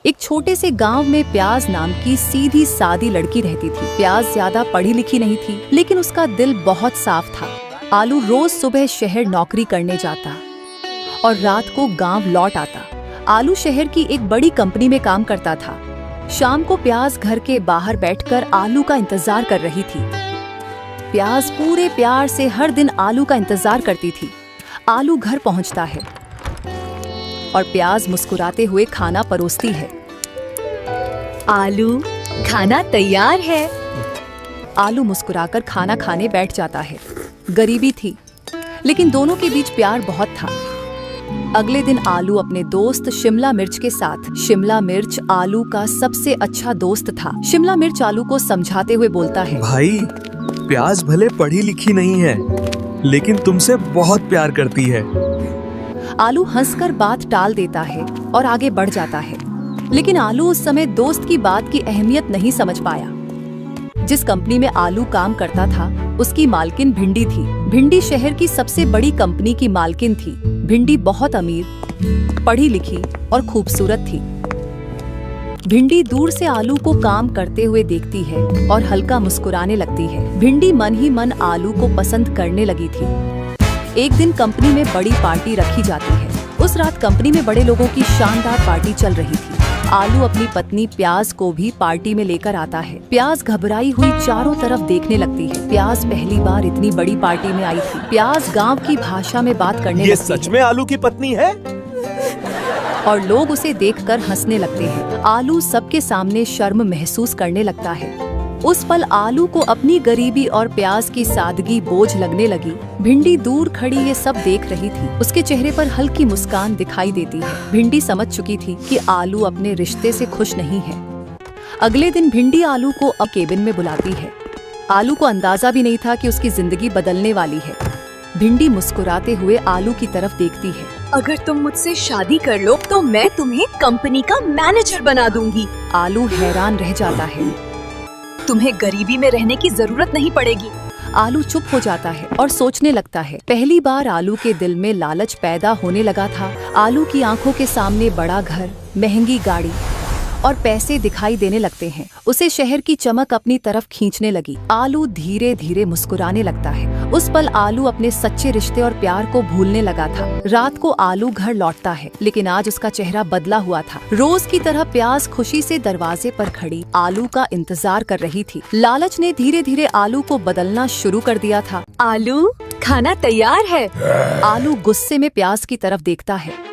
एक छोटे से गांव में प्याज नाम की सीधी सादी लड़की रहती थी। प्याज ज्यादा पढ़ी लिखी नहीं थी, लेकिन उसका दिल बहुत साफ था। आलू रोज सुबह शहर नौकरी करने जाता और रात को गांव लौट आता। आलू शहर की एक बड़ी कंपनी में काम करता था। शाम को प्याज घर के बाहर बैठकर आलू का इंतजार कर रही थी। प्याज पूरे प्यार से हर दिन आलू का इंतजार करती थी। आलू घर पहुंचता है और प्याज मुस्कुराते हुए खाना परोसती है। आलू, खाना तैयार है। आलू मुस्कुराकर खाना खाने बैठ जाता है। गरीबी थी, लेकिन दोनों के बीच प्यार बहुत था। अगले दिन आलू अपने दोस्त शिमला मिर्च के साथ। शिमला मिर्च आलू का सबसे अच्छा दोस्त था। शिमला मिर्च आलू को समझाते हुए बोलता है, भाई, प्याज भले पढ़ी लिखी नहीं है, लेकिन तुमसे बहुत प्यार करती है। आलू हंसकर बात टाल देता है और आगे बढ़ जाता है। लेकिन आलू उस समय दोस्त की बात की अहमियत नहीं समझ पाया। जिस कंपनी में आलू काम करता था, उसकी मालकिन भिंडी थी। भिंडी शहर की सबसे बड़ी कंपनी की मालकिन थी। भिंडी बहुत अमीर, पढ़ी लिखी और खूबसूरत थी। भिंडी दूर से आलू को काम करते हुए देखती है और हल्का मुस्कुराने लगती है। भिंडी मन ही मन आलू को पसंद करने लगी थी। एक दिन कंपनी में बड़ी पार्टी रखी जाती है। उस रात कंपनी में बड़े लोगों की शानदार पार्टी चल रही थी। आलू अपनी पत्नी प्याज को भी पार्टी में लेकर आता है। प्याज घबराई हुई चारों तरफ देखने लगती है। प्याज पहली बार इतनी बड़ी पार्टी में आई थी। प्याज गांव की भाषा में बात करने लगती है। ये सच में आलू की पत्नी है? और लोग उसे देखकर हंसने लगते हैं। आलू सबके सामने शर्म महसूस करने लगता है। उस पल आलू को अपनी गरीबी और प्याज की सादगी बोझ लगने लगी। भिंडी दूर खड़ी ये सब देख रही थी। उसके चेहरे पर हल्की मुस्कान दिखाई देती है। भिंडी समझ चुकी थी कि आलू अपने रिश्ते से खुश नहीं है। अगले दिन भिंडी आलू को अब केबिन में बुलाती है। आलू को अंदाजा भी नहीं था कि उसकी जिंदगी बदलने वाली है। भिंडी मुस्कुराते हुए आलू की तरफ देखती है। अगर तुम मुझसे शादी कर लो तो मैं तुम्हें कंपनी का मैनेजर बना दूंगी। आलू हैरान रह जाता है। तुम्हें गरीबी में रहने की जरूरत नहीं पड़ेगी। आलू चुप हो जाता है और सोचने लगता है। पहली बार आलू के दिल में लालच पैदा होने लगा था। आलू की आंखों के सामने बड़ा घर, महंगी गाड़ी और पैसे दिखाई देने लगते हैं। उसे शहर की चमक अपनी तरफ खींचने लगी। आलू धीरे धीरे मुस्कुराने लगता है। उस पल आलू अपने सच्चे रिश्ते और प्यार को भूलने लगा था। रात को आलू घर लौटता है, लेकिन आज उसका चेहरा बदला हुआ था। रोज की तरह प्याज खुशी से दरवाजे पर खड़ी आलू का इंतजार कर रही थी। लालच ने धीरे धीरे आलू को बदलना शुरू कर दिया था। आलू, खाना तैयार है। आलू गुस्से में प्याज की तरफ देखता है।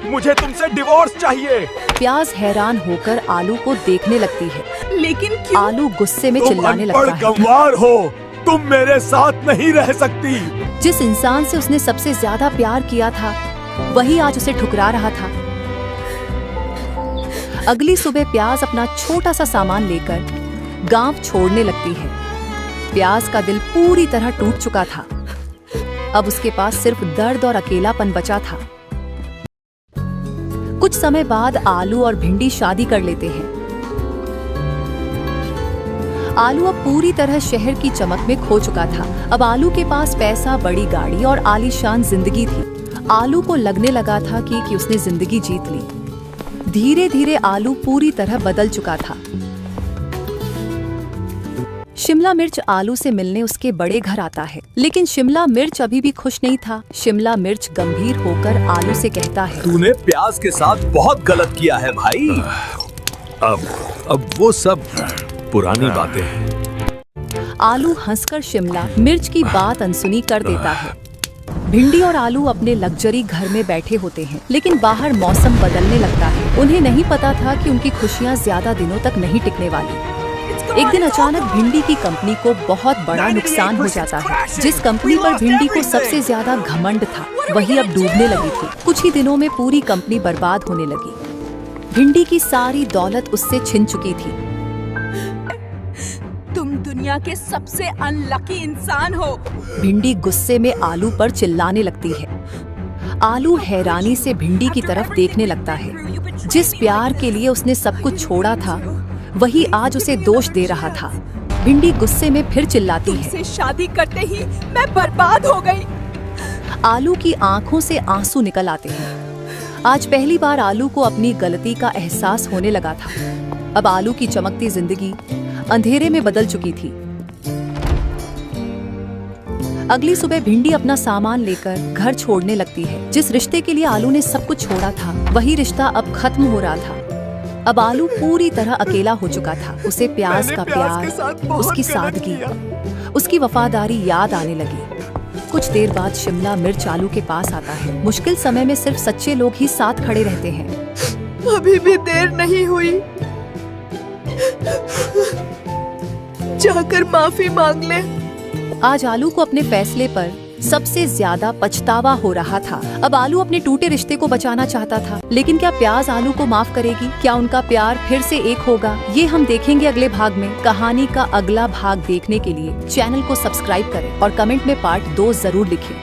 मुझे तुमसे डिवोर्स चाहिए। प्याज हैरान होकर आलू को देखने लगती है। लेकिन क्यों? आलू गुस्से में चिल्लाने लगता है। तुम गंवार हो, तुम मेरे साथ नहीं रह सकती। जिस इंसान से उसने सबसे ज्यादा प्यार किया था, वही आज उसे ठुकरा रहा था। अगली सुबह प्याज अपना छोटा सा सामान लेकर गांव छोड़ने लगती है। प्याज का दिल पूरी तरह टूट चुका था। अब उसके पास सिर्फ दर्द और अकेलापन बचा था। कुछ समय बाद आलू और भिंडी शादी कर लेते हैं। आलू अब पूरी तरह शहर की चमक में खो चुका था। अब आलू के पास पैसा, बड़ी गाड़ी और आलीशान जिंदगी थी। आलू को लगने लगा था कि उसने जिंदगी जीत ली। धीरे धीरे आलू पूरी तरह बदल चुका था। शिमला मिर्च आलू से मिलने उसके बड़े घर आता है, लेकिन शिमला मिर्च अभी भी खुश नहीं था। शिमला मिर्च गंभीर होकर आलू से कहता है, तूने प्याज के साथ बहुत गलत किया है भाई। अब वो सब पुरानी बातें हैं। आलू हंसकर शिमला मिर्च की बात अनसुनी कर देता है। भिंडी और आलू अपने लग्जरी घर में बैठे होते हैं, लेकिन बाहर मौसम बदलने लगता है। उन्हें नहीं पता था कि उनकी खुशियां ज्यादा दिनों तक नहीं टिकने वाली। एक दिन अचानक भिंडी की कंपनी को बहुत बड़ा नुकसान हो जाता है। जिस कंपनी पर भिंडी को सबसे ज्यादा घमंड था, वही अब डूबने लगी थी। कुछ ही दिनों में पूरी कंपनी बर्बाद होने लगी। भिंडी की सारी दौलत उससे छिन चुकी थी। तुम दुनिया के सबसे अनलकी इंसान हो। भिंडी गुस्से में आलू पर चिल्लाने लगती है। आलू हैरानी से भिंडी की तरफ देखने लगता है। जिस प्यार के लिए उसने सब कुछ छोड़ा था, वही आज उसे दोष दे रहा था। भिंडी गुस्से में फिर चिल्लाती है, तुमसे शादी करते ही मैं बर्बाद हो गई। आलू की आंखों से आंसू निकल आते हैं। आज पहली बार आलू को अपनी गलती का एहसास होने लगा था। अब आलू की चमकती जिंदगी अंधेरे में बदल चुकी थी। अगली सुबह भिंडी अपना सामान लेकर घर छोड़ने लगती है। जिस रिश्ते के लिए आलू ने सब कुछ छोड़ा था, वही रिश्ता अब खत्म हो रहा था। अब आलू पूरी तरह अकेला हो चुका था। उसे प्याज का प्यार, उसकी सादगी, उसकी वफादारी याद आने लगी। कुछ देर बाद शिमला मिर्च आलू के पास आता है। मुश्किल समय में सिर्फ सच्चे लोग ही साथ खड़े रहते हैं। अभी भी देर नहीं हुई, जाकर माफी मांग ले। आज आलू को अपने फैसले पर सबसे ज्यादा पछतावा हो रहा था। अब आलू अपने टूटे रिश्ते को बचाना चाहता था, लेकिन क्या प्याज आलू को माफ करेगी? क्या उनका प्यार फिर से एक होगा? ये हम देखेंगे अगले भाग में। कहानी का अगला भाग देखने के लिए चैनल को सब्सक्राइब करें और कमेंट में पार्ट 2 जरूर लिखें।